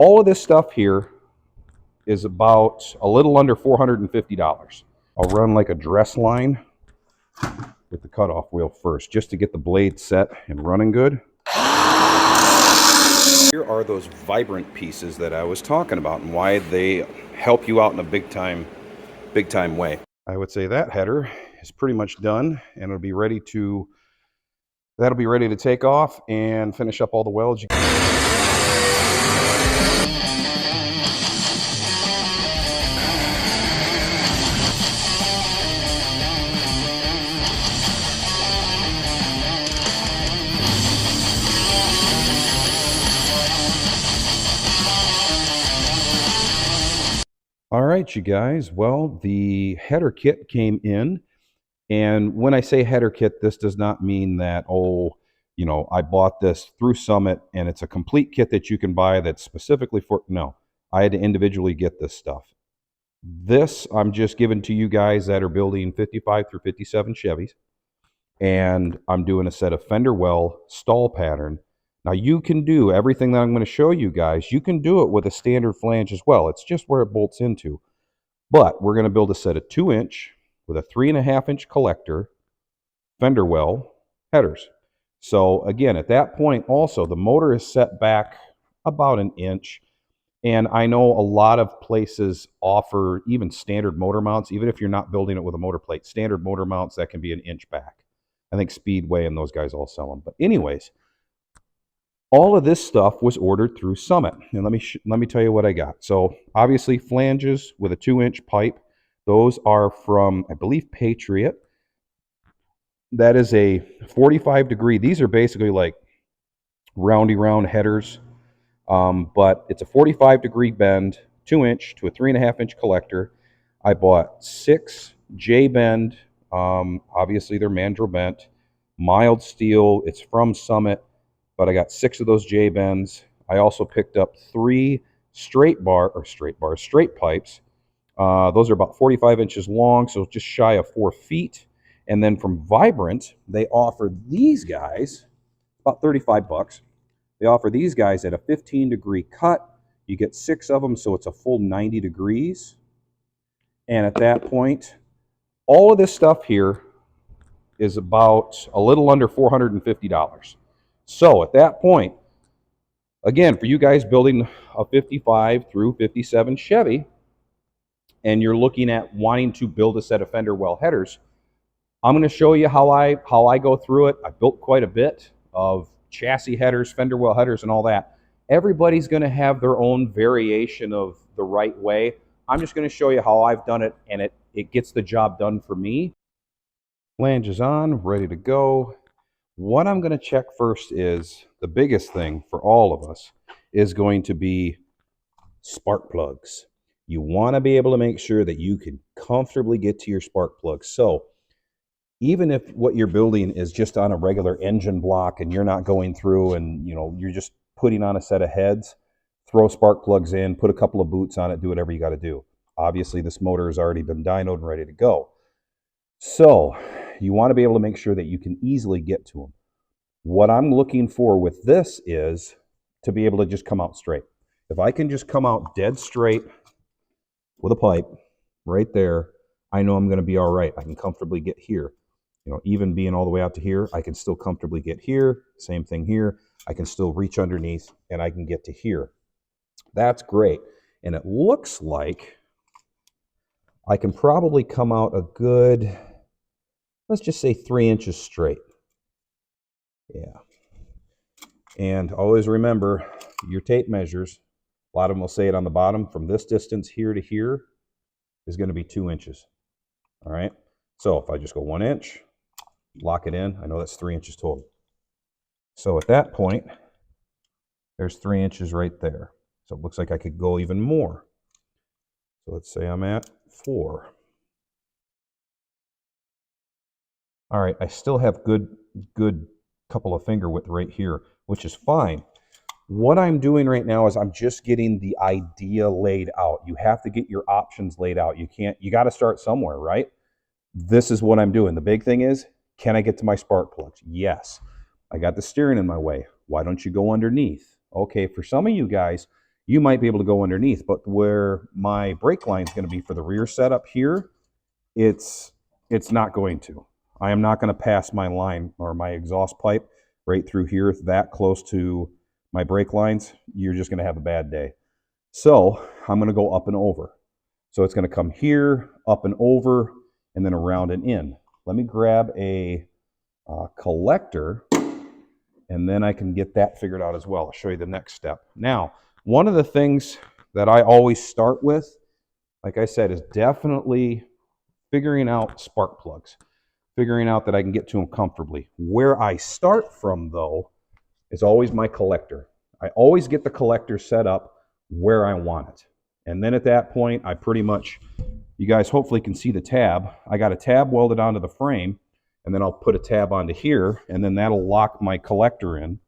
All of this stuff here is about a little under $450. I'll run like a dress line with the cutoff wheel first, just to get the blade set and running good. Here are those vibrant pieces that I was talking about and why they help you out in a big time way. I would say that header is pretty much done, and it'll be ready to take off and finish up all the welds. All right, you guys. Well, the header kit came in. And when I say header kit, this does not mean that, oh, I bought this through Summit and it's a complete kit that you can buy that's specifically for, no. I had to individually get this stuff. This I'm just giving to you guys that are building 55 through 57 Chevys. And I'm doing a set of fenderwell stall pattern. Now you can do everything that I'm going to show you guys. You can do it with a standard flange as well. It's just where it bolts into. But we're going to build a set of 2-inch with a 3.5-inch collector fenderwell headers. So again, at that point also, the motor is set back about an inch. And I know a lot of places offer even standard motor mounts, even if you're not building it with a motor plate, standard motor mounts that can be an inch back. I think Speedway and those guys all sell them. But anyways, all of this stuff was ordered through Summit. And let me tell you what I got. So obviously flanges with a 2-inch pipe. Those are from, I believe, Patriot. That is a 45-degree. These are basically like roundy round headers. But it's a 45-degree bend, 2-inch to a 3.5-inch collector. I bought 6 J-bend. Obviously, they're mandrel bent. Mild steel. It's from Summit, but I got 6 of those J-bends. I also picked up 3 straight pipes. Those are about 45 inches long, so just shy of 4 feet. And then from Vibrant, they offer these guys, about 35 bucks. They offer these guys at a 15-degree cut. You get 6 of them, so it's a full 90 degrees. And at that point, all of this stuff here is about a little under $450. So at that point, again, for you guys building a 55 through 57 Chevy, and you're looking at wanting to build a set of fenderwell headers, I'm going to show you how I go through it. I built quite a bit of chassis headers, fenderwell headers, and all that. Everybody's going to have their own variation of the right way. I'm just going to show you how I've done it, and it gets the job done for me. Flange is on, ready to go. What I'm going to check first is, the biggest thing for all of us is going to be spark plugs. You want to be able to make sure that you can comfortably get to your spark plugs. So even if what you're building is just on a regular engine block and you're not going through and you're just putting on a set of heads, throw spark plugs in, put a couple of boots on it, do whatever you got to do. Obviously this motor has already been dynoed and ready to go. So you want to be able to make sure that you can easily get to them. What I'm looking for with this is to be able to just come out straight. If I can just come out dead straight with a pipe right there, I know I'm going to be all right. I can comfortably get here. Even being all the way out to here, I can still comfortably get here. Same thing here. I can still reach underneath and I can get to here. That's great. And it looks like I can probably come out a good, let's just say 3 inches straight. Yeah. And always remember your tape measures. A lot of them will say it on the bottom. From this distance here to here is going to be 2 inches. All right. So if I just go 1 inch, lock it in, I know that's 3 inches total. So at that point, there's 3 inches right there. So it looks like I could go even more. So let's say I'm at 4. All right, I still have good couple of finger width right here, which is fine. What I'm doing right now is I'm just getting the idea laid out. You have to get your options laid out. You got to start somewhere, right? This is what I'm doing. The big thing is, can I get to my spark plugs? Yes. I got the steering in my way. Why don't you go underneath? Okay, for some of you guys, you might be able to go underneath. But where my brake line is going to be for the rear setup here, it's not going to. I am not going to pass my line or my exhaust pipe right through here that close to my brake lines. You're just going to have a bad day. So I'm going to go up and over. So it's going to come here, up and over, and then around and in. Let me grab a collector, and then I can get that figured out as well. I'll show you the next step. Now, one of the things that I always start with, like I said, is definitely figuring out spark plugs, figuring out that I can get to them comfortably. Where I start from, though, is always my collector. I always get the collector set up where I want it. And then at that point, I pretty much, you guys hopefully can see the tab. I got a tab welded onto the frame, and then I'll put a tab onto here, and then that'll lock my collector in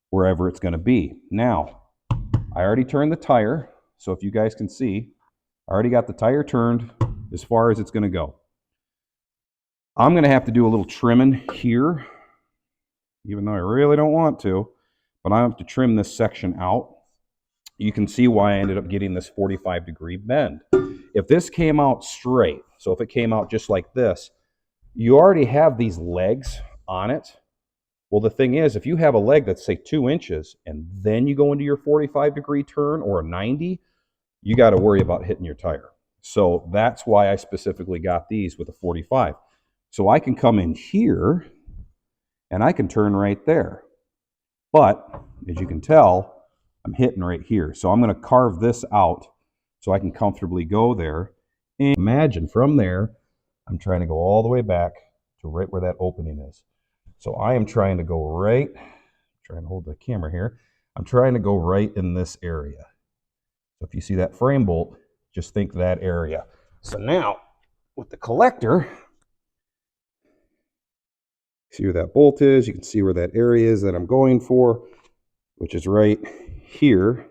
wherever it's going to be. Now, I already turned the tire, so if you guys can see, I already got the tire turned as far as it's going to go. I'm going to have to do a little trimming here, even though I really don't want to, but I have to trim this section out. You can see why I ended up getting this 45-degree bend. If this came out straight, so if it came out just like this, you already have these legs on it. Well, the thing is, if you have a leg that's, say, 2 inches, and then you go into your 45-degree turn or a 90, you got to worry about hitting your tire. So that's why I specifically got these with a 45. So I can come in here, and I can turn right there. But, as you can tell, I'm hitting right here. So I'm going to carve this out so I can comfortably go there. And imagine from there, I'm trying to go all the way back to right where that opening is. So I am trying to go right, trying to hold the camera here. I'm trying to go right in this area. So if you see that frame bolt, just think that area. So now, with the collector, see where that bolt is. You can see where that area is that I'm going for, which is right here.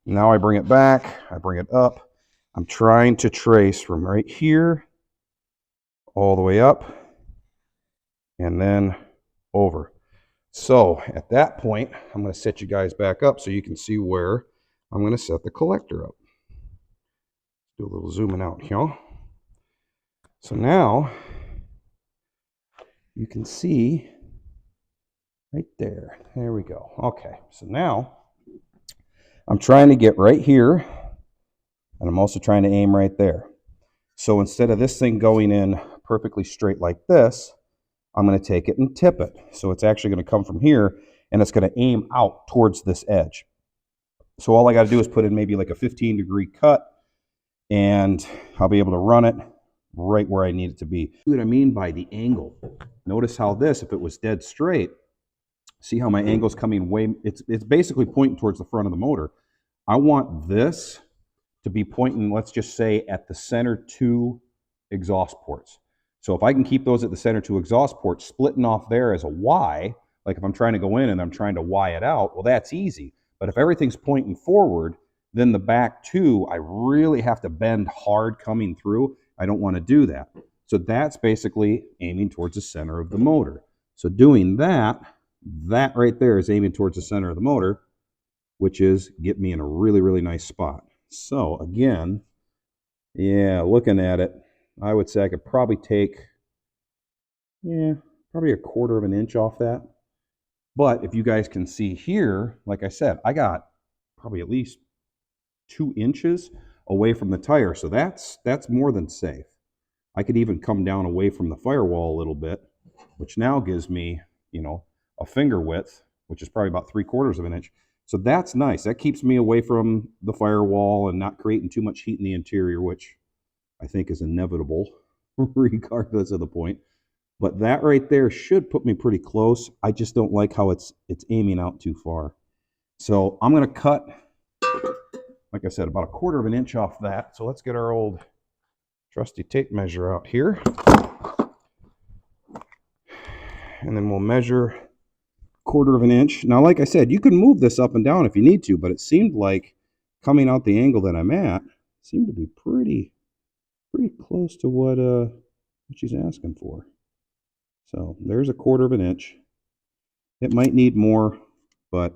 Now I bring it back, I bring it up. I'm trying to trace from right here all the way up and then over. So at that point, I'm going to set you guys back up so you can see where I'm going to set the collector up. Do a little zooming out here. So now you can see right there. There we go. Okay, so now I'm trying to get right here, and I'm also trying to aim right there. So instead of this thing going in perfectly straight like this, I'm going to take it and tip it. So it's actually going to come from here, and it's going to aim out towards this edge. So all I got to do is put in maybe like a 15-degree cut, and I'll be able to run it right where I need it to be. See what I mean by the angle? Notice how this, if it was dead straight, see how my angle's coming way, it's basically pointing towards the front of the motor. I want this to be pointing, let's just say, at the center 2 exhaust ports. So if I can keep those at the center 2 exhaust ports, splitting off there as a Y, like if I'm trying to go in and I'm trying to Y it out, well, that's easy. But if everything's pointing forward, then the back 2, I really have to bend hard coming through. I don't want to do that. So that's basically aiming towards the center of the motor. So doing that, that right there is aiming towards the center of the motor, which is get me in a really, really nice spot. So again, yeah, looking at it, I would say I could probably take, probably a 1/4 of an inch off that. But if you guys can see here, like I said, I got probably at least 2 inches away from the tire. So that's more than safe. I could even come down away from the firewall a little bit, which now gives me, a finger width, which is probably about 3/4 of an inch. So that's nice. That keeps me away from the firewall and not creating too much heat in the interior, which I think is inevitable regardless of the point. But that right there should put me pretty close. I just don't like how it's aiming out too far. So I'm going to cut, like I said, about a 1/4 of an inch off that. So let's get our old trusty tape measure out here. And then we'll measure 1/4 of an inch. Now, like I said, you can move this up and down if you need to, but it seemed like coming out the angle that I'm at seemed to be pretty close to what she's asking for. So there's a 1/4 of an inch. It might need more, but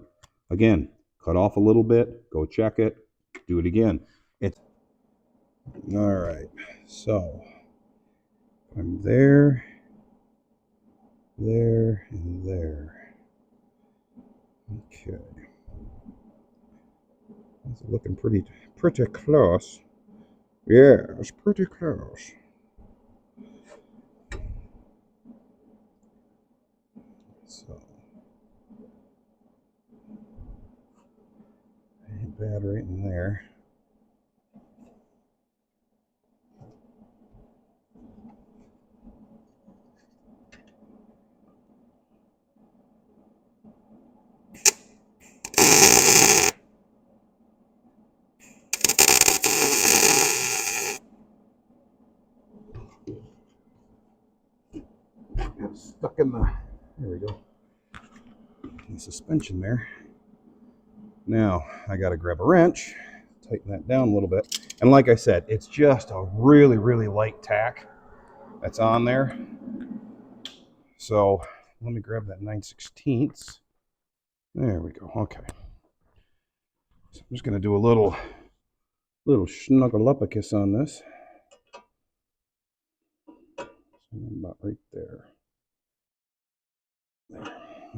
again, cut off a little bit, go check it, do it again. It's all right. So I'm there, there, and there. Okay. It's looking pretty close. Yeah, it's pretty close. So, ain't bad right in there. It's stuck in the, there we go, the suspension there. Now I got to grab a wrench, tighten that down a little bit. And like I said, it's just a really, really light tack that's on there. So let me grab that 9/16. There we go. Okay. So I'm just going to do a little snuggle-up-a-kiss on this. About right there.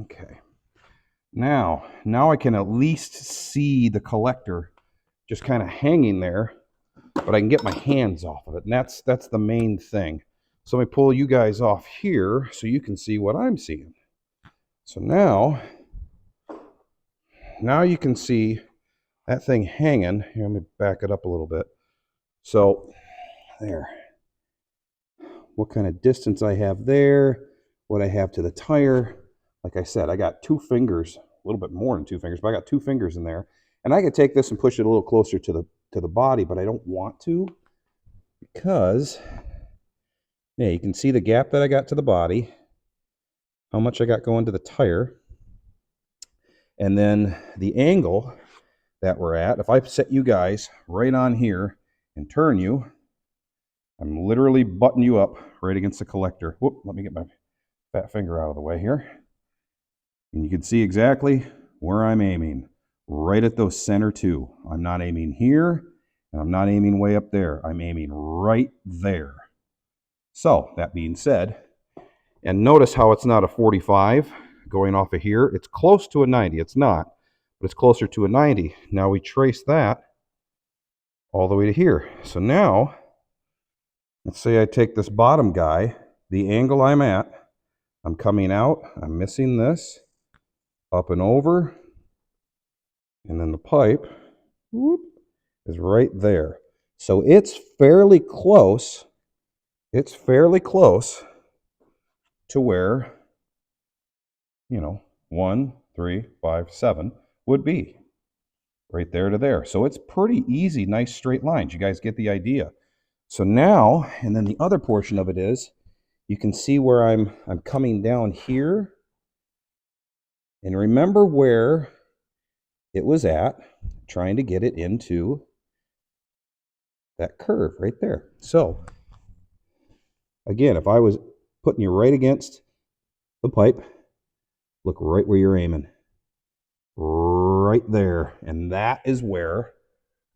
Okay. Now I can at least see the collector just kind of hanging there, but I can get my hands off of it, and that's the main thing. So let me pull you guys off here so you can see what I'm seeing. So now you can see that thing hanging. Here, let me back it up a little bit. So there. What kind of distance I have there, what I have to the tire. Like I said, I got 2 fingers, a little bit more than 2 fingers, but I got 2 fingers in there. And I could take this and push it a little closer to the body, but I don't want to, because yeah, you can see the gap that I got to the body, how much I got going to the tire, and then the angle that we're at. If I set you guys right on here and turn you, I'm literally butting you up right against the collector. Whoop, let me get my fat finger out of the way here. And you can see exactly where I'm aiming, right at those center 2. I'm not aiming here, and I'm not aiming way up there. I'm aiming right there. So, that being said, and notice how it's not a 45 going off of here. It's close to a 90. It's not, but it's closer to a 90. Now we trace that all the way to here. So now, let's say I take this bottom guy, the angle I'm at, I'm coming out, I'm missing this, up and over, and then the pipe, whoop, is right there. So it's fairly close. It's fairly close to where, 1, 3, 5, 7 would be. Right there to there. So it's pretty easy, nice straight lines. You guys get the idea. So now, and then the other portion of it is, you can see where I'm coming down here. And remember where it was at, trying to get it into that curve right there. So, again, if I was putting you right against the pipe, look right where you're aiming. Right there. And that is where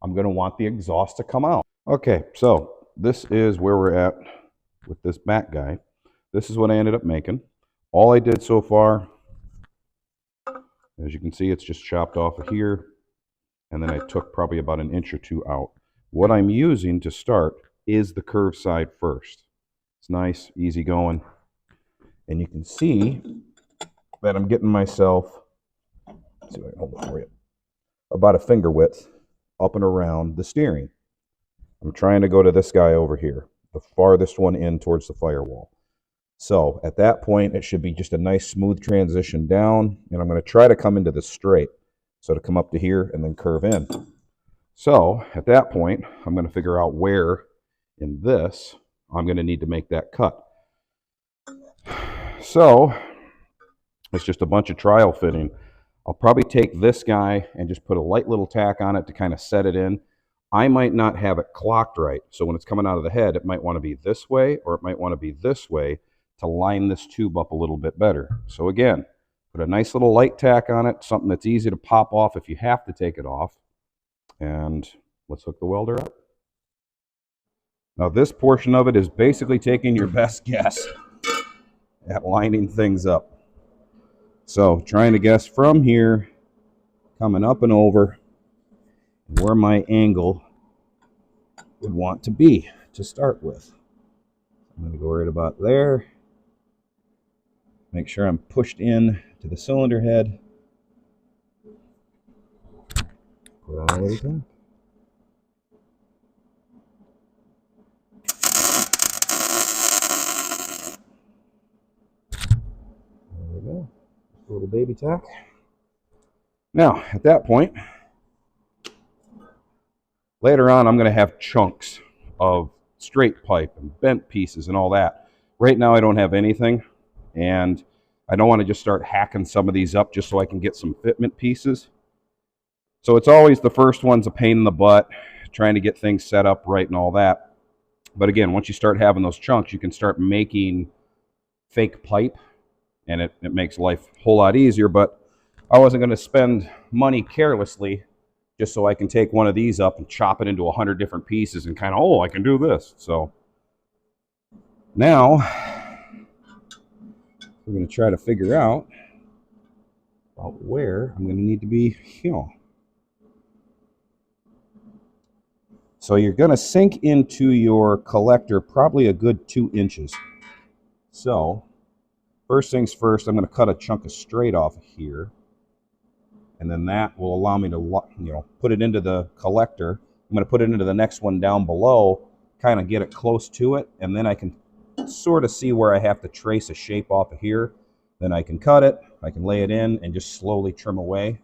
I'm going to want the exhaust to come out. Okay, so this is where we're at with this back guy. This is what I ended up making. All I did so far, as you can see, it's just chopped off of here, and then I took probably about 1 inch or 2 out. What I'm using to start is the curved side first. It's nice, easy going, and you can see that I'm getting myself, let's see if I can hold it for you, about a finger width up and around the steering. I'm trying to go to this guy over here, the farthest one in towards the firewall. So at that point, it should be just a nice smooth transition down, and I'm going to try to come into this straight. So to come up to here and then curve in. So at that point, I'm going to figure out where in this I'm going to need to make that cut. So it's just a bunch of trial fitting. I'll probably take this guy and just put a light little tack on it to kind of set it in. I might not have it clocked right. So when it's coming out of the head, it might want to be this way, or it might want to be this way to line this tube up a little bit better. So again, Put a nice little light tack on it, something that's easy to pop off if you have to take it off. And let's hook the welder up. Now this portion of it is basically taking your best guess at lining things up. So trying to guess from here, coming up and over, where my angle would want to be to start with. I'm going to go right about there. Make sure I'm pushed in to the cylinder head. Put all the way down. There we go. A little baby tack. Now, at that point, later on, I'm going to have chunks of straight pipe and bent pieces and all that. Right now, I don't have anything, and I don't want to just start hacking some of these up just so I can get some fitment pieces. So it's always the first one's a pain in the butt, trying to get things set up right and all that. But again, once you start having those chunks, you can start making fake pipe, and it makes life a whole lot easier. But I wasn't going to spend money carelessly just so I can take one of these up and chop it into 100 different pieces and kind of, oh, I can do this. So now we're going to try to figure out about where I'm going to need to be here. So you're going to sink into your collector probably a good 2 inches. So first things first, I'm going to cut a chunk of straight off of here. And then that will allow me to, put it into the collector. I'm going to put it into the next one down below, kind of get it close to it, and then I can sort of see where I have to trace a shape off of here. Then I can cut it, I can lay it in, and just slowly trim away,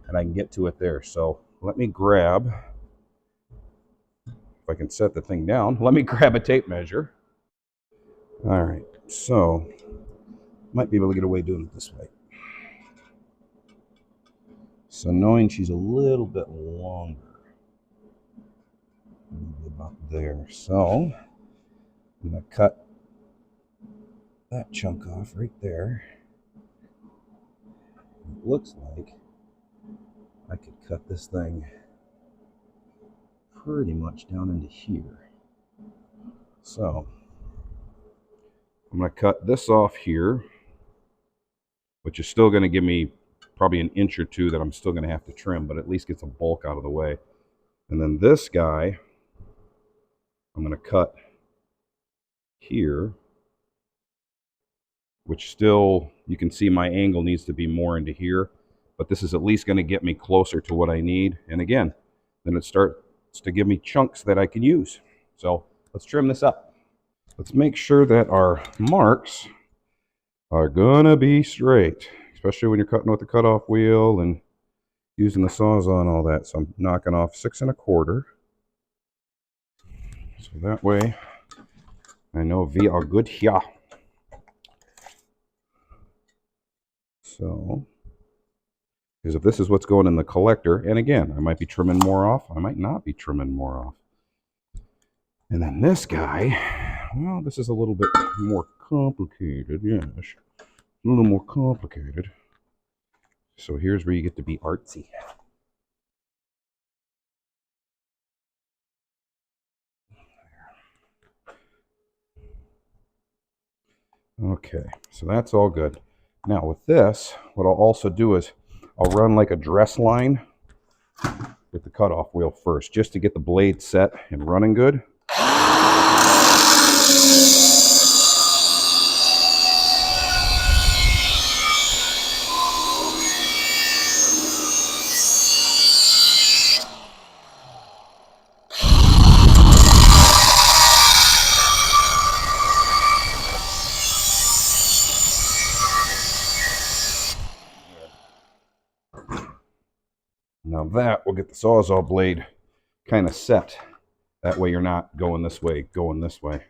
and I can get to it there. So let me grab, if I can set the thing down, let me grab a tape measure. All right, so might be able to get away doing it this way. So knowing she's a little bit longer, maybe about there. So I'm going to cut that chunk off right there. It looks like I could cut this thing pretty much down into here. So I'm going to cut this off here, which is still going to give me probably an inch or two that I'm still going to have to trim, but at least get some bulk out of the way. And then this guy, I'm going to cut here, which still, you can see my angle needs to be more into here, but this is at least going to get me closer to what I need. And again, then it starts to give me chunks that I can use. So let's trim this up. Let's make sure that our marks are gonna be straight, especially when you're cutting with the cutoff wheel and using the Sawzall and all that. So I'm knocking off 6 1/4. So that way I know we are good here. So, because if this is what's going in the collector, and again, I might be trimming more off, I might not be trimming more off. And then this guy, well, this is a little bit more complicated, yes. A little more complicated. So here's where you get to be artsy. Okay, so that's all good. Now with this, what I'll also do is I'll run like a dress line with the cutoff wheel first, just to get the blade set and running good. Now that will get the Sawzall blade kind of set. That way you're not going this way, going this way.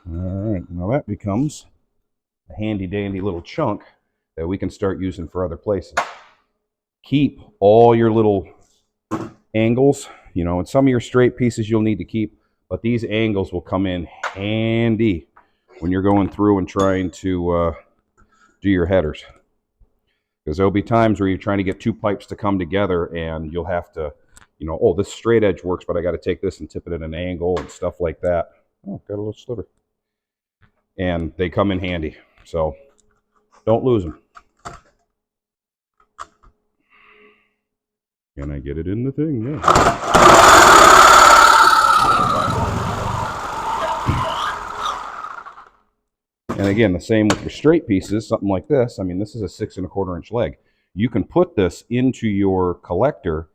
Alright, now that becomes a handy dandy little chunk that we can start using for other places. Keep all your little angles You know, and some of your straight pieces you'll need to keep, but these angles will come in handy when you're going through and trying to do your headers. Because there'll be times where you're trying to get two pipes to come together and you'll have to, you know, oh, this straight edge works, but I got to take this and tip it at an angle and stuff like that. Oh, got a little sliver. And they come in handy. So don't lose them. Can I get it in the thing? Yeah. And again, the same with your straight pieces, something like this. I mean, this is a 6 1/4 inch leg. You can put this into your collector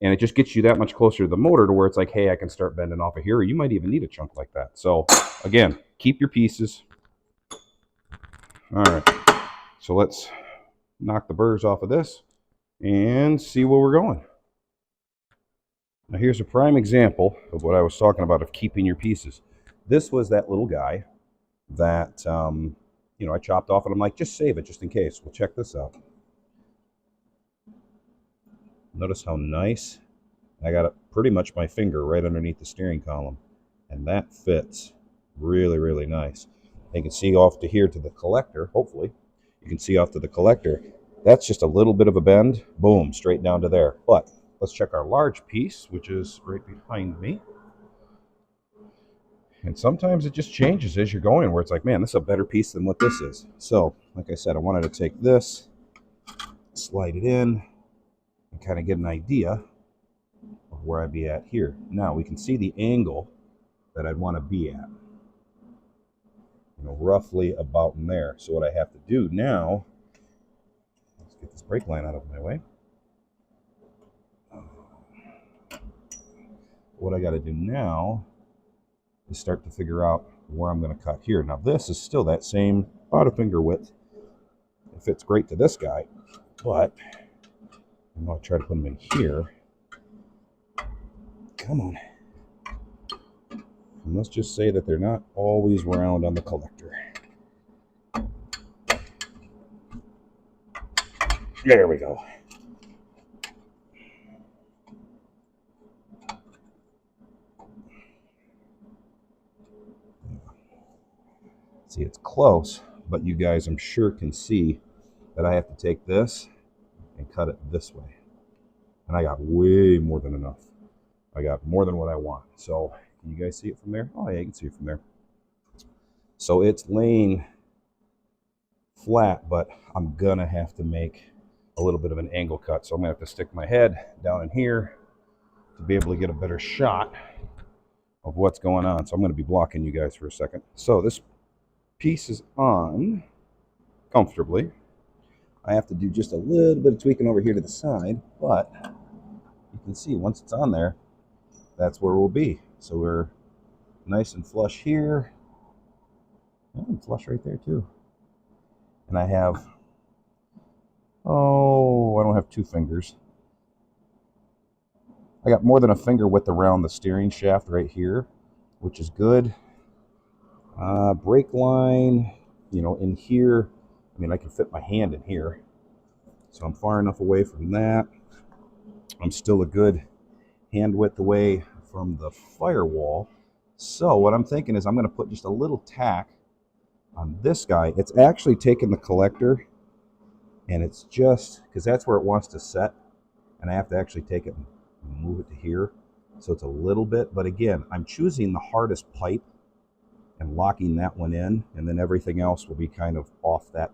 and it just gets you that much closer to the motor to where it's like, hey, I can start bending off of here. Or you might even need a chunk like that. So again, keep your pieces. All right, so let's knock the burrs off of this and see where we're going. Now here's a prime example of what I was talking about of keeping your pieces. This was that little guy that, you know, I chopped off and I'm like, just save it just in case. Well, check this out. Notice how nice. I got it pretty much my finger right underneath the steering column. And that fits really, really nice. You can see off to here to the collector, hopefully. You can see off to the collector. That's just a little bit of a bend. Boom, straight down to there. But let's check our large piece, which is right behind me. And sometimes it just changes as you're going, where it's like, man, this is a better piece than what this is. So, like I said, I wanted to take this, slide it in, and kind of get an idea of where I'd be at here. Now, we can see the angle that I'd want to be at. You know, roughly about in there. So what I have to do now, let's get this brake line out of my way. What I got to do now is start to figure out where I'm going to cut here. Now this is still that same about a finger width. It fits great to this guy, but I'm going to try to put them in here. Come on. And let's just say that they're not always round on the collector. There we go. See, it's close, but you guys, I'm sure, can see that I have to take this and cut it this way. And I got way more than enough. I got more than what I want. So, can you guys see it from there? Oh, yeah, you can see it from there. So, it's laying flat, but I'm going to have to make a little bit of an angle cut. So, I'm going to have to stick my head down in here to be able to get a better shot of what's going on. So, I'm going to be blocking you guys for a second. So, this piece is on comfortably. I have to do just a little bit of tweaking over here to the side, but you can see once it's on there, that's where we'll be. So we're nice and flush here. And flush right there too. And I have, oh, I don't have 2 fingers. I got more than a finger width around the steering shaft right here, which is good. Brake line, you know, in here. I mean, I can fit my hand in here. So I'm far enough away from that. I'm still a good hand width away from the firewall. So what I'm thinking is I'm going to put just a little tack on this guy. It's actually taking the collector, and it's just, because that's where it wants to set, and I have to actually take it and move it to here. So it's a little bit, but again, I'm choosing the hardest pipe and locking that one in, and then everything else will be kind of off that,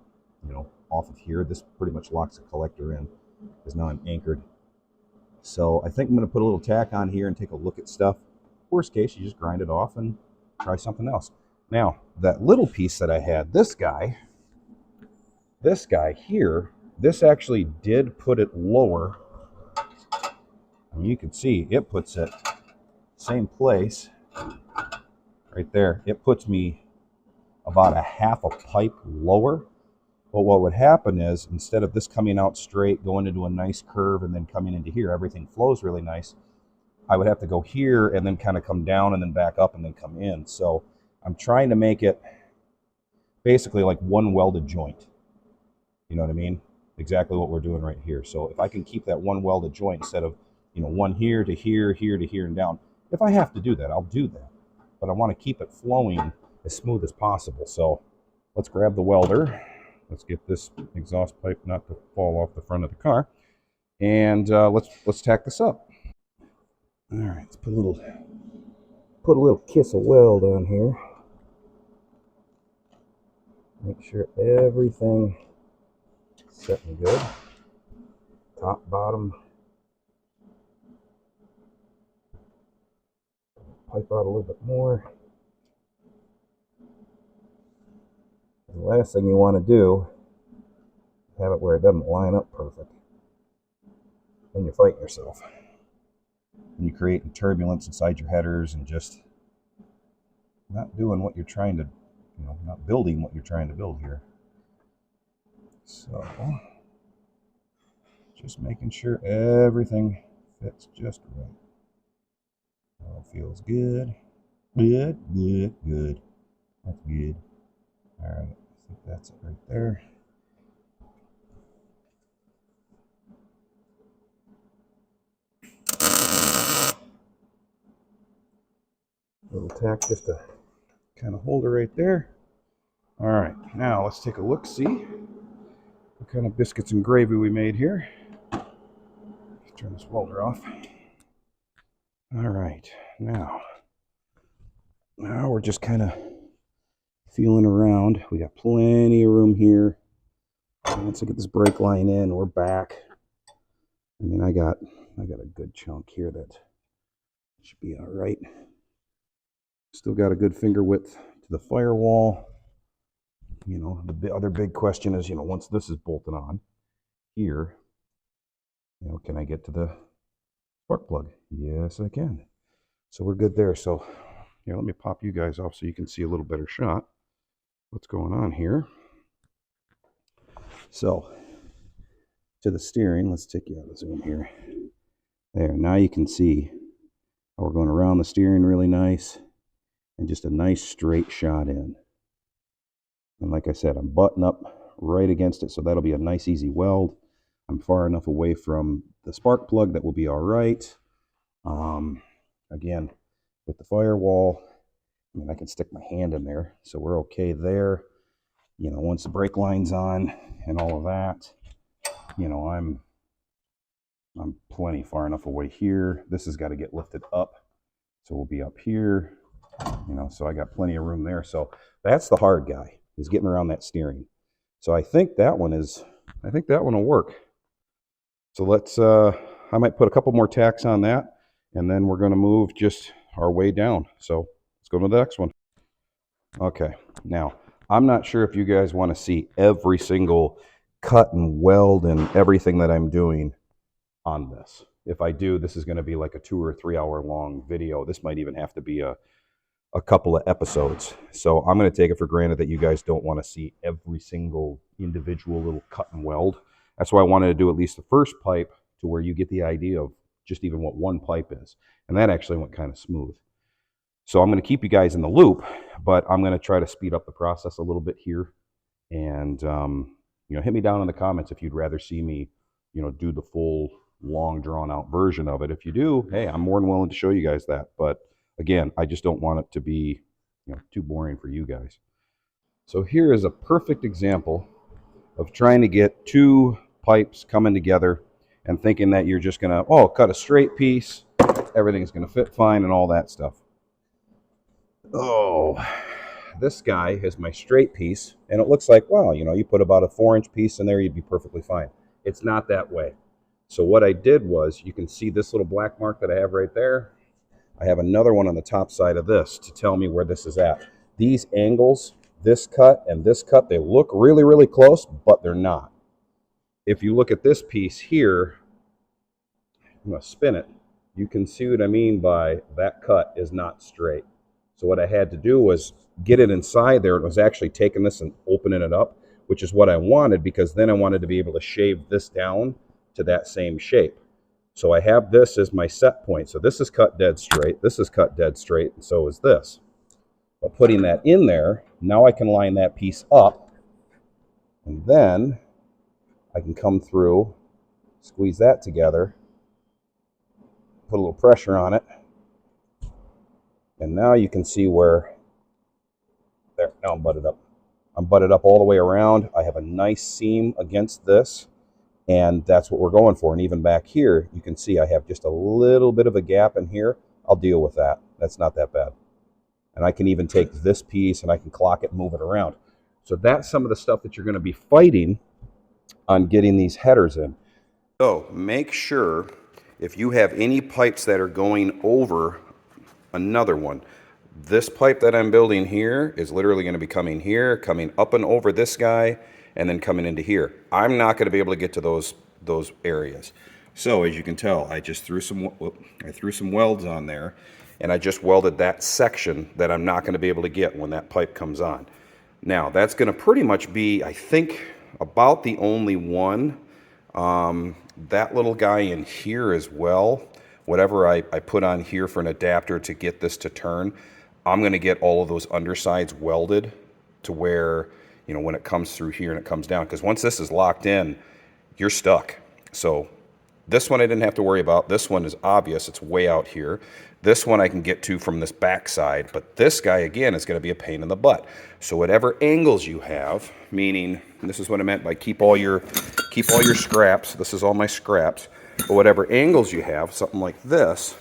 you know, off of here. This pretty much locks the collector in, because now I'm anchored. So I think I'm going to put a little tack on here and take a look at stuff. Worst case, you just grind it off and try something else. Now, that little piece that I had, this guy here, this actually did put it lower. I mean, you can see it puts it same place right there. It puts me about a half a pipe lower. But what would happen is, instead of this coming out straight, going into a nice curve, and then coming into here, everything flows really nice, I would have to go here and then kind of come down and then back up and then come in. So I'm trying to make it basically like one welded joint. You know what I mean? Exactly what we're doing right here. So if I can keep that one welded joint instead of you know, one here to here, here to here, and down. If I have to do that, I'll do that. But I want to keep it flowing as smooth as possible. So let's grab the welder. Let's get this exhaust pipe not to fall off the front of the car. And let's tack this up. All right, let's put a little kiss of weld on here. Make sure everything is setting good. Top, bottom. Pipe out a little bit more. The last thing you want to do is have it where it doesn't line up perfect. Then you're fighting yourself. And you're creating turbulence inside your headers and just not doing what you're trying to, you know, not building what you're trying to build here. So, just making sure everything fits just right. Oh, feels good. Good, good, good. That's good. All right, I think that's it right there. Little tack just to kind of hold it right there. All right, now let's take a look, see what kind of biscuits and gravy we made here. Let's turn this welder off. All right, now we're just kind of feeling around. We got plenty of room here. Once I get this brake line in, we're back. I mean, I got a good chunk here that should be all right. Still got a good finger width to the firewall. You know, the other big question is, you know, once this is bolted on here, you know, can I get to the spark plug? Yes, I can. So we're good there. So here, let me pop you guys off so you can see a little better shot what's going on here. So to the steering, let's take you out of zoom here. There, now you can see how we're going around the steering really nice and just a nice straight shot in. And like I said, I'm butting up right against it, so that'll be a nice easy weld. I'm far enough away from the spark plug that will be all right. Again, with the firewall, I mean, I can stick my hand in there, so we're okay there. You know, once the brake line's on and all of that, you know, I'm plenty far enough away here. This has got to get lifted up, so we'll be up here. You know, so I got plenty of room there. So that's the hard guy, is getting around that steering. So I think that one will work. So let's, I might put a couple more tacks on that, and then we're going to move just our way down. So let's go to the next one. Okay, now I'm not sure if you guys want to see every single cut and weld and everything that I'm doing on this. If I do, this is going to be like a 2 or 3 hour long video. This might even have to be a couple of episodes. So I'm going to take it for granted that you guys don't want to see every single individual little cut and weld. That's why I wanted to do at least the first pipe to where you get the idea of just even what one pipe is. And that actually went kind of smooth. So I'm going to keep you guys in the loop, but I'm going to try to speed up the process a little bit here. And, you know, hit me down in the comments if you'd rather see me, you know, do the full long drawn out version of it. If you do, hey, I'm more than willing to show you guys that. But again, I just don't want it to be, you know, too boring for you guys. So here is a perfect example of trying to get two pipes coming together and thinking that you're just going to, oh, cut a straight piece, everything's going to fit fine and all that stuff. Oh, this guy is my straight piece, and it looks like, wow, you know, you put about a 4-inch piece in there, you'd be perfectly fine. It's not that way. So what I did was, you can see this little black mark that I have right there. I have another one on the top side of this to tell me where this is at. These angles, this cut and this cut, they look really, really close, but they're not. If you look at this piece here, I'm going to spin it. You can see what I mean by that cut is not straight. So what I had to do was get it inside there. It was actually taking this and opening it up, which is what I wanted, because then I wanted to be able to shave this down to that same shape. So I have this as my set point. So this is cut dead straight. This is cut dead straight, and so is this. But putting that in there, now I can line that piece up, and then I can come through, squeeze that together, Put a little pressure on it. And now you can see where, there, now I'm butted up. I'm butted up all the way around. I have a nice seam against this, and that's what we're going for. And even back here, you can see I have just a little bit of a gap in here. I'll deal with that. That's not that bad. And I can even take this piece and I can clock it and move it around. So that's some of the stuff that you're going to be fighting on getting these headers in. So make sure if you have any pipes that are going over another one, this pipe that I'm building here is literally going to be coming here, coming up and over this guy, and then coming into here. I'm not going to be able to get to those areas. So as you can tell, I just threw some welds on there, and I just welded that section that I'm not going to be able to get when that pipe comes on. Now that's going to pretty much be, I think, about the only one. That little guy in here as well, whatever I put on here for an adapter to get this to turn, I'm going to get all of those undersides welded to where, you know, when it comes through here and it comes down, because once this is locked in, you're stuck. So this one I didn't have to worry about. This one is obvious. It's way out here. This one I can get to from this back side, but this guy, again, is going to be a pain in the butt. So whatever angles you have, meaning, and this is what I meant by keep all your scraps. This is all my scraps. But whatever angles you have, something like this,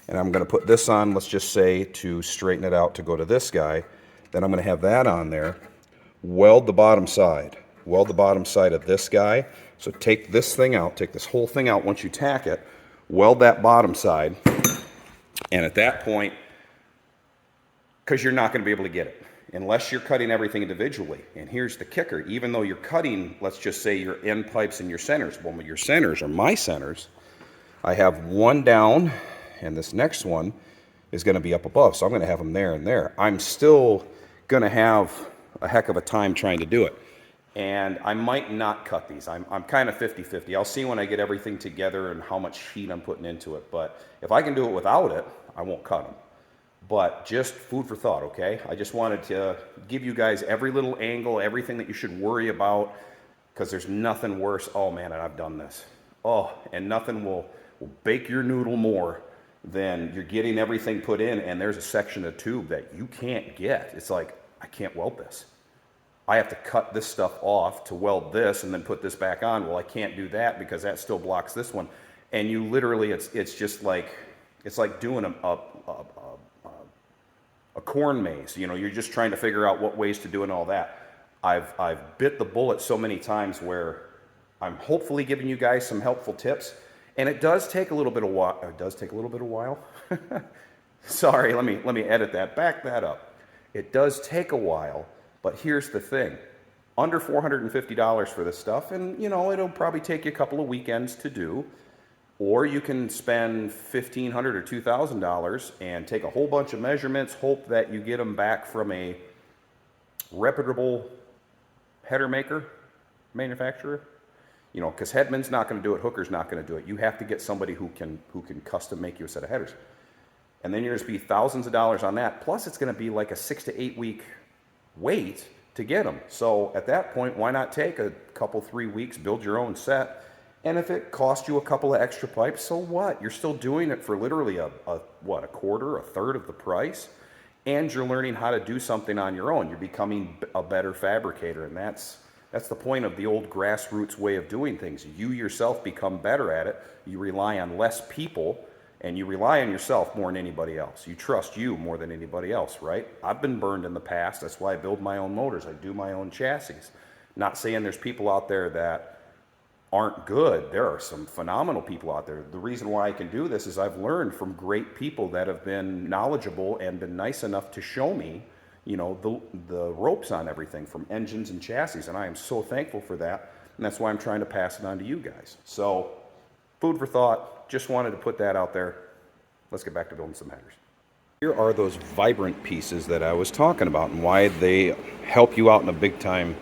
and I'm going to put this on, let's just say, to straighten it out to go to this guy. Then I'm going to have that on there. Weld the bottom side. Weld the bottom side of this guy. So take this thing out, take this whole thing out once you tack it, weld that bottom side, and at that point, because you're not going to be able to get it unless you're cutting everything individually. And here's the kicker. Even though you're cutting, let's just say, your end pipes and your centers. Well, your centers are my centers. I have one down, and this next one is going to be up above. So I'm going to have them there and there. I'm still going to have a heck of a time trying to do it. And I might not cut these. I'm kind of 50-50. I'll see when I get everything together and how much heat I'm putting into it. But if I can do it without it, I won't cut them. But just food for thought, okay? I just wanted to give you guys every little angle, everything that you should worry about, because there's nothing worse. Oh man, and I've done this. Oh, and nothing will bake your noodle more than you're getting everything put in and there's a section of tube that you can't get. It's like, I can't weld this. I have to cut this stuff off to weld this and then put this back on. Well, I can't do that because that still blocks this one. And you literally, it's just like, it's like doing a corn maze. You know, you're just trying to figure out what ways to do and all that. I've bit the bullet so many times where I'm hopefully giving you guys some helpful tips. And it does take a little bit of while. It does take a little bit of while. Sorry, let me edit that. Back that up. It does take a while. But here's the thing, under $450 for this stuff, and you know, it'll probably take you a couple of weekends to do, or you can spend $1,500 or $2,000 and take a whole bunch of measurements, hope that you get them back from a reputable header manufacturer, you know, because Hedman's not going to do it, Hooker's not going to do it. You have to get somebody who can custom make you a set of headers. And then you're going to be thousands of dollars on that, plus it's going to be like a 6 to 8 week wait to get them. So at that point, why not take a couple, 3 weeks, build your own set, and if it costs you a couple of extra pipes, so what? You're still doing it for literally a quarter, a third of the price, and you're learning how to do something on your own. You're becoming a better fabricator, and that's the point of the old grassroots way of doing things. You yourself become better at it. You rely on less people, and you rely on yourself more than anybody else. You trust you more than anybody else, right? I've been burned in the past. That's why I build my own motors. I do my own chassis. Not saying there's people out there that aren't good. There are some phenomenal people out there. The reason why I can do this is I've learned from great people that have been knowledgeable and been nice enough to show me, you know, the ropes on everything from engines and chassis. And I am so thankful for that. And that's why I'm trying to pass it on to you guys. So, food for thought. Just wanted to put that out there. Let's get back to building some headers. Here are those vibrant pieces that I was talking about and why they help you out in a big time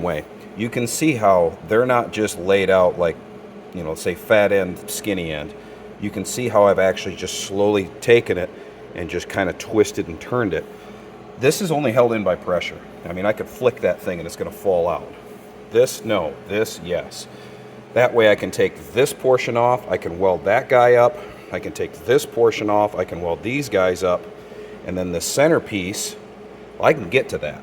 way. You can see how they're not just laid out like, you know, say fat end, skinny end. You can see how I've actually just slowly taken it and just kind of twisted and turned it. This is only held in by pressure. I mean, I could flick that thing and it's going to fall out. This, no. This, yes. That way I can take this portion off, I can weld that guy up, I can take this portion off, I can weld these guys up, and then the centerpiece, well, I can get to that.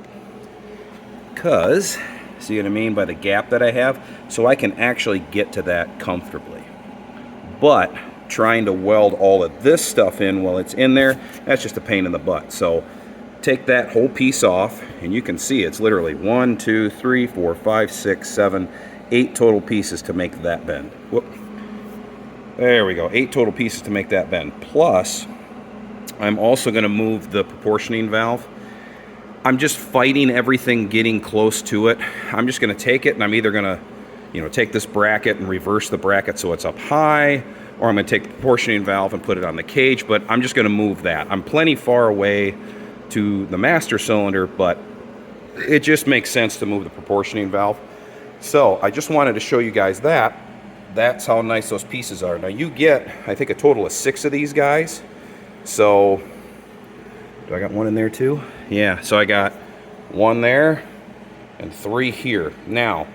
Because, see what I mean by the gap that I have? So I can actually get to that comfortably. But trying to weld all of this stuff in while it's in there, that's just a pain in the butt. So take that whole piece off, and you can see it's literally 1, 2, 3, 4, 5, 6, 7, 8 total pieces to make that bend. Whoop. There we go, 8 total pieces to make that bend. Plus, I'm also going to move the proportioning valve. I'm just fighting everything getting close to it. I'm just going to take it, and I'm either going to, take this bracket and reverse the bracket so it's up high, or I'm going to take the proportioning valve and put it on the cage, but I'm just going to move that. I'm plenty far away to the master cylinder, but it just makes sense to move the proportioning valve. So I just wanted to show you guys that. That's how nice those pieces are. Now you get, I think, a total of 6 of these guys. So, do I got one in there too? Yeah, so I got 1 there and 3 here. Now,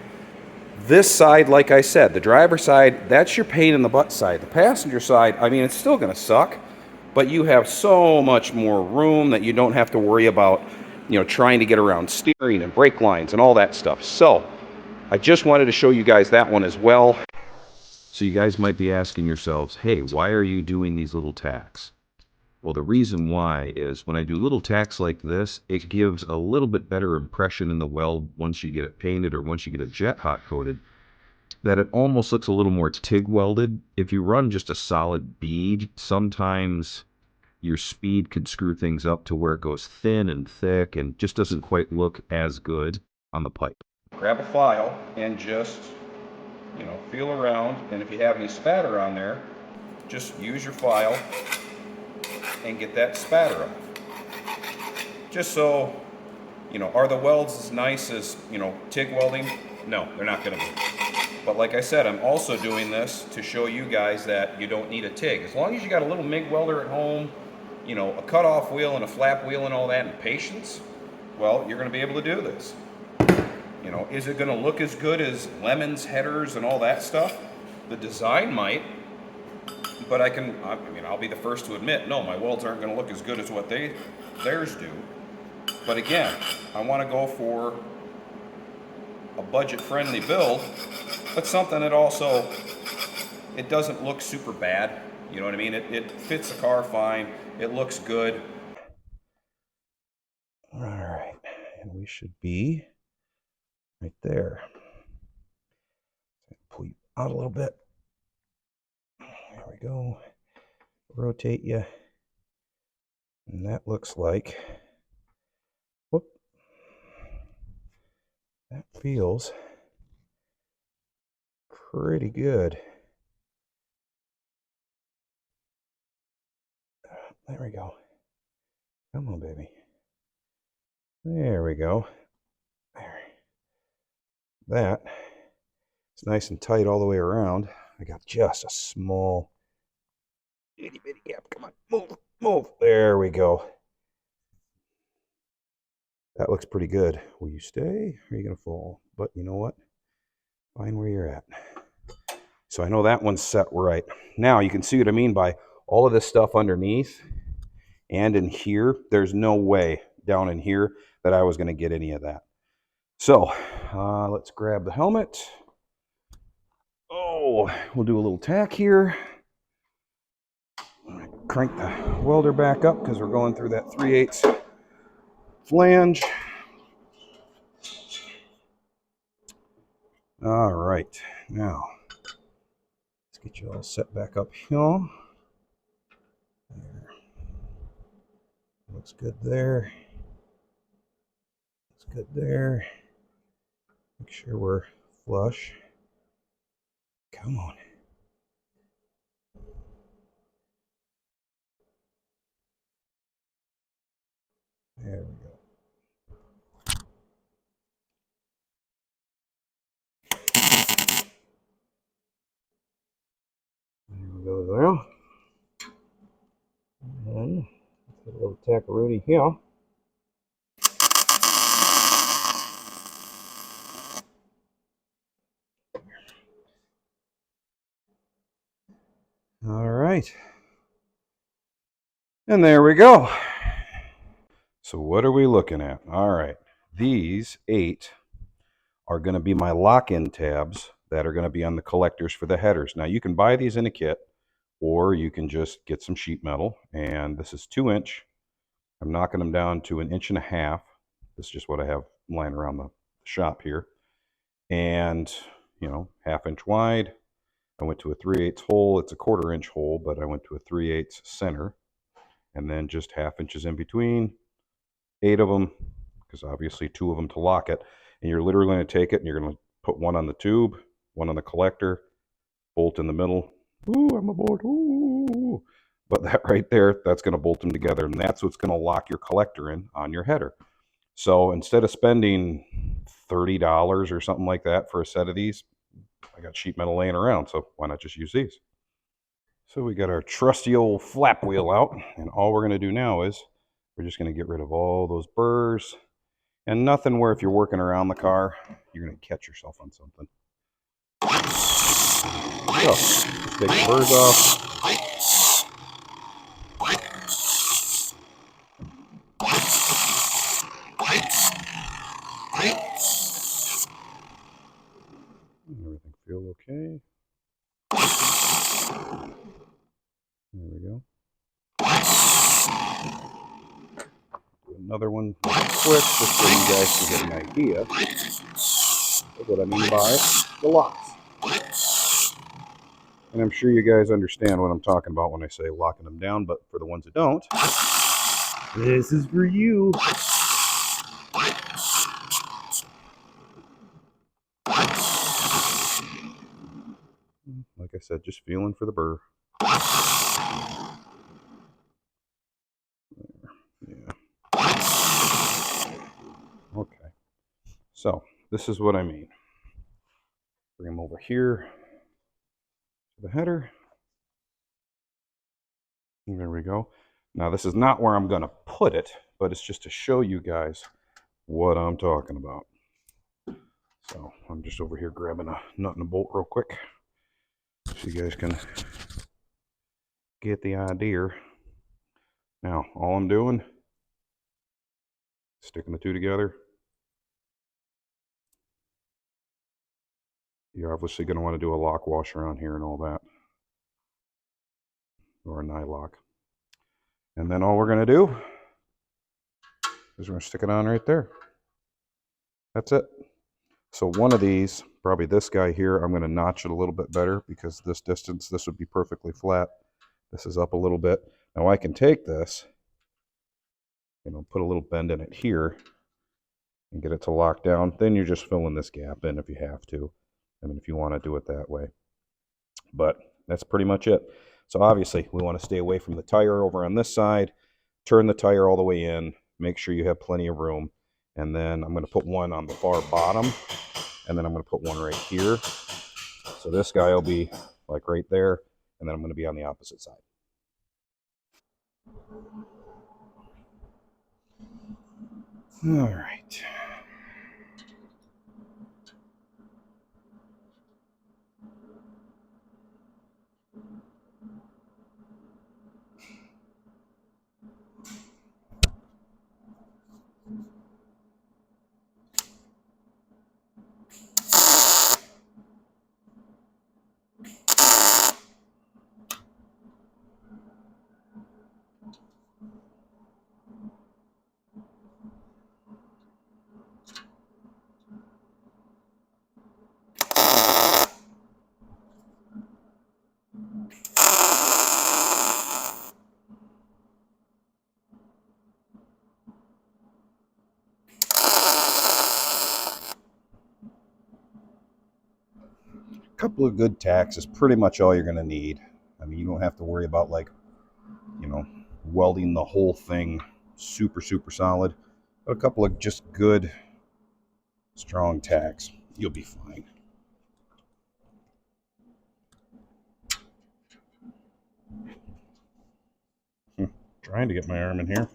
this side, like I said, the driver's side, that's your pain in the butt side. The passenger side, I mean, it's still gonna suck, but you have so much more room that you don't have to worry about, trying to get around steering and brake lines and all that stuff. So, I just wanted to show you guys that one as well. So you guys might be asking yourselves, hey, why are you doing these little tacks? Well, the reason why is when I do little tacks like this, it gives a little bit better impression in the weld once you get it painted or once you get it jet hot coated, that it almost looks a little more TIG welded. If you run just a solid bead, sometimes your speed could screw things up to where it goes thin and thick and just doesn't quite look as good on the pipe. Grab a file and just, feel around, and if you have any spatter on there, just use your file and get that spatter off. Just so, are the welds as nice as, TIG welding? No, they're not going to be. But like I said, I'm also doing this to show you guys that you don't need a TIG. As long as you got a little MIG welder at home, a cutoff wheel and a flap wheel and all that, and patience, well, you're going to be able to do this. Is it going to look as good as Lemon's headers and all that stuff? The design might, but I'll be the first to admit, no, my welds aren't going to look as good as what theirs do. But again, I want to go for a budget-friendly build, but something that also, it doesn't look super bad. You know what I mean? It fits the car fine. It looks good. All right, and we should be right there. Pull you out a little bit. There we go. Rotate you. And that looks like, whoop, that feels pretty good. There we go. Come on, baby. There we go. There. That is nice and tight all the way around. I got just a small itty bitty gap. Come on, move, move. There we go. That looks pretty good. Will you stay? Or are you going to fall? But you know what? Find where you're at. So I know that one's set right. Now you can see what I mean by all of this stuff underneath and in here. There's no way down in here that I was going to get any of that. So let's grab the helmet. Oh, we'll do a little tack here. Crank the welder back up because we're going through that 3/8 flange. All right, now let's get you all set back up here. There. Looks good there. Looks good there. Make sure we're flush. Come on. There we go. There we go there. And put a little tack-a-rooty here. right. And there we go. So what are we looking at? All right. These 8 are going to be my lock-in tabs that are going to be on the collectors for the headers. Now you can buy these in a kit, or you can just get some sheet metal. And this is 2-inch. I'm knocking them down to 1.5 inches. This is just what I have lying around the shop here. And, you know, 1/2 inch wide. I went to a 3/8 hole. It's a 1/4 inch hole, but I went to a 3/8 center. And then just 1/2 inches in between. 8 of them, because obviously 2 of them to lock it. And you're literally going to take it and you're going to put one on the tube, one on the collector, bolt in the middle. Ooh, I'm a bolt. Ooh. But that right there, that's going to bolt them together. And that's what's going to lock your collector in on your header. So instead of spending $30 or something like that for a set of these, I got sheet metal laying around. So why not just use these? So we got our trusty old flap wheel out. And all we're going to do now is we're just going to get rid of all those burrs. And nothing where if you're working around the car, you're going to catch yourself on something. So, let's take the burrs off. Everything feel okay. There we go. Do another one quick, just so you guys can get an idea of what I mean by the locks. And I'm sure you guys understand what I'm talking about when I say locking them down, but for the ones that don't, this is for you. Like I said, just feeling for the burr. Yeah. Okay. So, this is what I mean. Bring them over here to the header. And there we go. Now, this is not where I'm going to put it, but it's just to show you guys what I'm talking about. So, I'm just over here grabbing a nut and a bolt real quick so you guys can get the idea. Now, all I'm doing, sticking the two together. You're obviously going to want to do a lock washer on here and all that, or a nylock. And then all we're going to do is we're going to stick it on right there. That's it. So one of these, probably this guy here, I'm going to notch it a little bit better because this distance, this would be perfectly flat. This is up a little bit. Now I can take this, you know, put a little bend in it here and get it to lock down. Then you're just filling this gap in if you have to. I mean, if you want to do it that way. But that's pretty much it. So obviously we want to stay away from the tire over on this side. Turn the tire all the way in. Make sure you have plenty of room. And then I'm going to put one on the far bottom. And then I'm going to put one right here. So this guy will be like right there. And then I'm going to be on the opposite side. All right. A couple of good tacks is pretty much all you're going to need. I mean, you don't have to worry about like, you know, welding the whole thing super, super solid. But a couple of just good, strong tacks, you'll be fine. Trying to get my arm in here.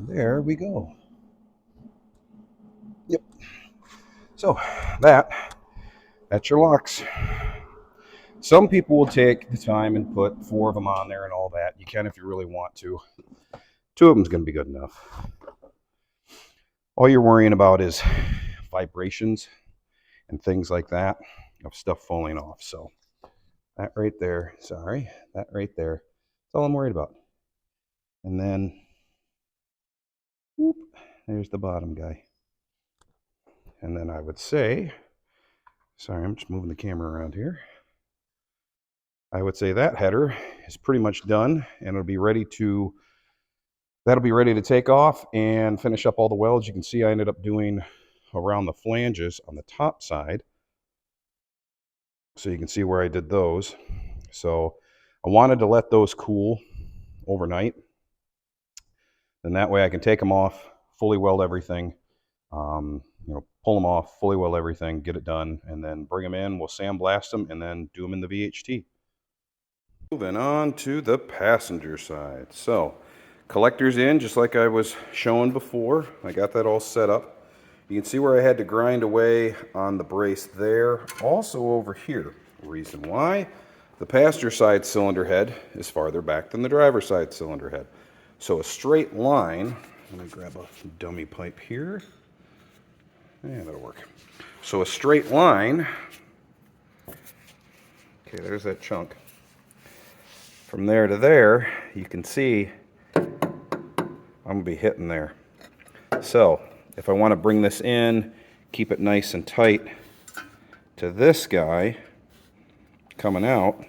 There we go. Yep. So that's your locks. Some people will take the time and put 4 of them on there and all that. You can if you really want to. 2 of them's going to be good enough. All you're worrying about is vibrations and things like that of stuff falling off. So that right there, sorry, that right there, that's all I'm worried about. And then, whoop, there's the bottom guy. And then I would say, sorry, I'm just moving the camera around here. I would say that header is pretty much done, and it'll be ready to, that'll be ready to take off and finish up all the welds. You can see I ended up doing around the flanges on the top side. So you can see where I did those. So I wanted to let those cool overnight. Then that way I can take them off, fully weld everything, pull them off, fully weld everything, get it done, and then bring them in. We'll sandblast them and then do them in the VHT. Moving on to the passenger side. So collectors in, just like I was showing before. I got that all set up. You can see where I had to grind away on the brace there. Also over here. Reason why? The passenger side cylinder head is farther back than the driver's side cylinder head. So a straight line, let me grab a dummy pipe here. Yeah, that'll work. So a straight line, okay, there's that chunk. From there to there, you can see I'm going to be hitting there. So if I want to bring this in, keep it nice and tight to this guy coming out,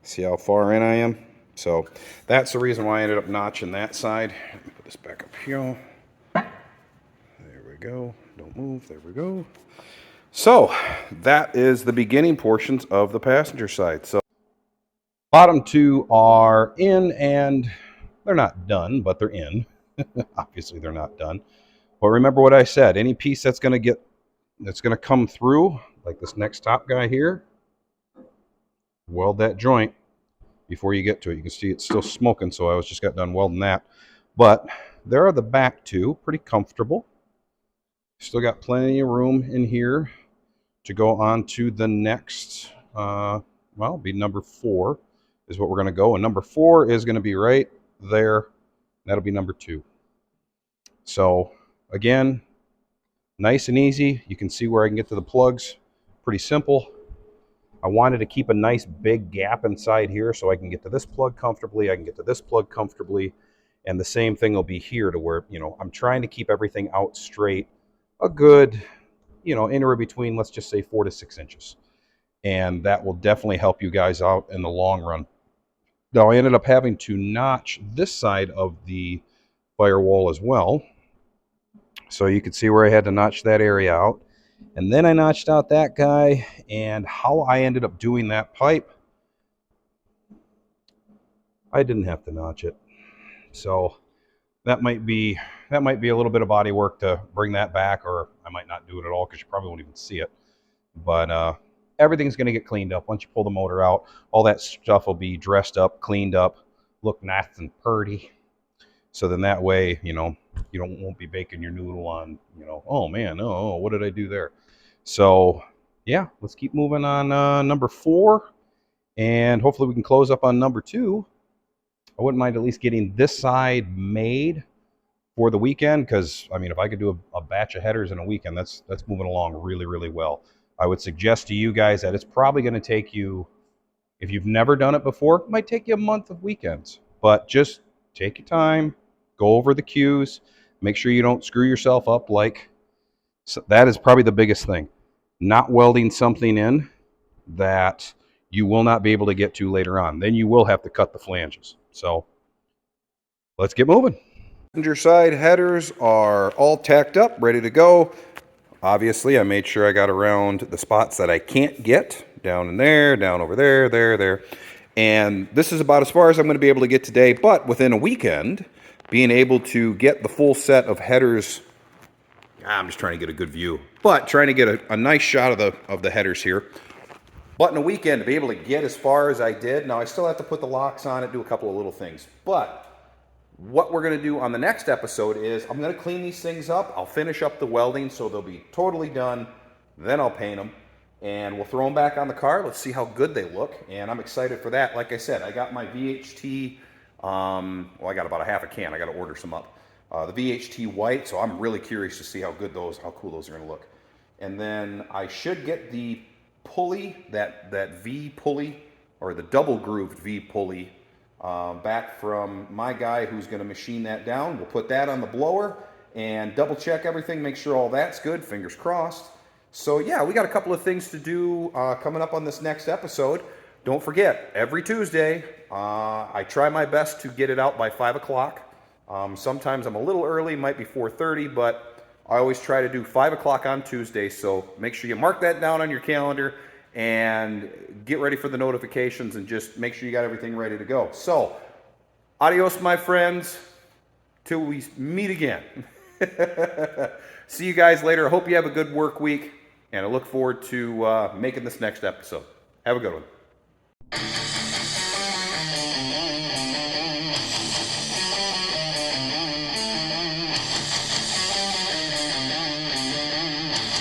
see how far in I am? So that's the reason why I ended up notching that side. Let me put this back up here. There we go. Don't move. There we go. So that is the beginning portions of the passenger side. So bottom 2 are in, and they're not done, but they're in. Obviously they're not done. But remember what I said, any piece that's going to come through, like this next top guy here, weld that joint before you get to it. You can see it's still smoking, so I just got done welding that. But there are the back 2, pretty comfortable. Still got plenty of room in here to go on to the next, be number 4 is what we're going to go. And number 4 is going to be right there. That'll be number 2. So again, nice and easy. You can see where I can get to the plugs. Pretty simple. I wanted to keep a nice big gap inside here so I can get to this plug comfortably. I can get to this plug comfortably. And the same thing will be here to where, I'm trying to keep everything out straight. A good, anywhere between, let's just say 4 to 6 inches. And that will definitely help you guys out in the long run. Now, I ended up having to notch this side of the firewall as well. So you can see where I had to notch that area out. And then I notched out that guy, and how I ended up doing that pipe, I didn't have to notch it. So that might be a little bit of body work to bring that back, or I might not do it at all because you probably won't even see it. But everything's going to get cleaned up. Once you pull the motor out, all that stuff will be dressed up, cleaned up, look nice and pretty. So then that way, you won't be baking your noodle on, oh man, what did I do there? So yeah, let's keep moving on number 4, and hopefully we can close up on number 2. I wouldn't mind at least getting this side made for the weekend, because if I could do a batch of headers in a weekend, that's moving along really, really well. I would suggest to you guys that it's probably going to take you, if you've never done it before, it might take you a month of weekends, but just take your time, go over the cues, make sure you don't screw yourself up. So that is probably the biggest thing. Not welding something in that you will not be able to get to later on. Then you will have to cut the flanges. So let's get moving. Passenger side headers are all tacked up, ready to go. Obviously, I made sure I got around the spots that I can't get. Down in there, down over there, there. And this is about as far as I'm going to be able to get today. But within a weekend, being able to get the full set of headers, I'm just trying to get a good view, but trying to get a nice shot of the headers here. But in a weekend, to be able to get as far as I did, now I still have to put the locks on it, do a couple of little things. But what we're going to do on the next episode is I'm going to clean these things up. I'll finish up the welding so they'll be totally done. Then I'll paint them and we'll throw them back on the car. Let's see how good they look. And I'm excited for that. Like I said, I got my VHT, well, I got about a half a can. I got to order some up. The VHT white, so I'm really curious to see how cool those are going to look. And then I should get the pulley, that V pulley, or the double grooved V pulley, back from my guy who's going to machine that down. We'll put that on the blower and double check everything, make sure all that's good, fingers crossed. So yeah, we got a couple of things to do coming up on this next episode. Don't forget, every Tuesday, I try my best to get it out by 5 o'clock. Sometimes I'm a little early, might be 4:30, but I always try to do 5 o'clock on Tuesday, so make sure you mark that down on your calendar and get ready for the notifications and just make sure you got everything ready to go. So, adios, my friends, till we meet again. See you guys later. I hope you have a good work week, and I look forward to making this next episode. Have a good one.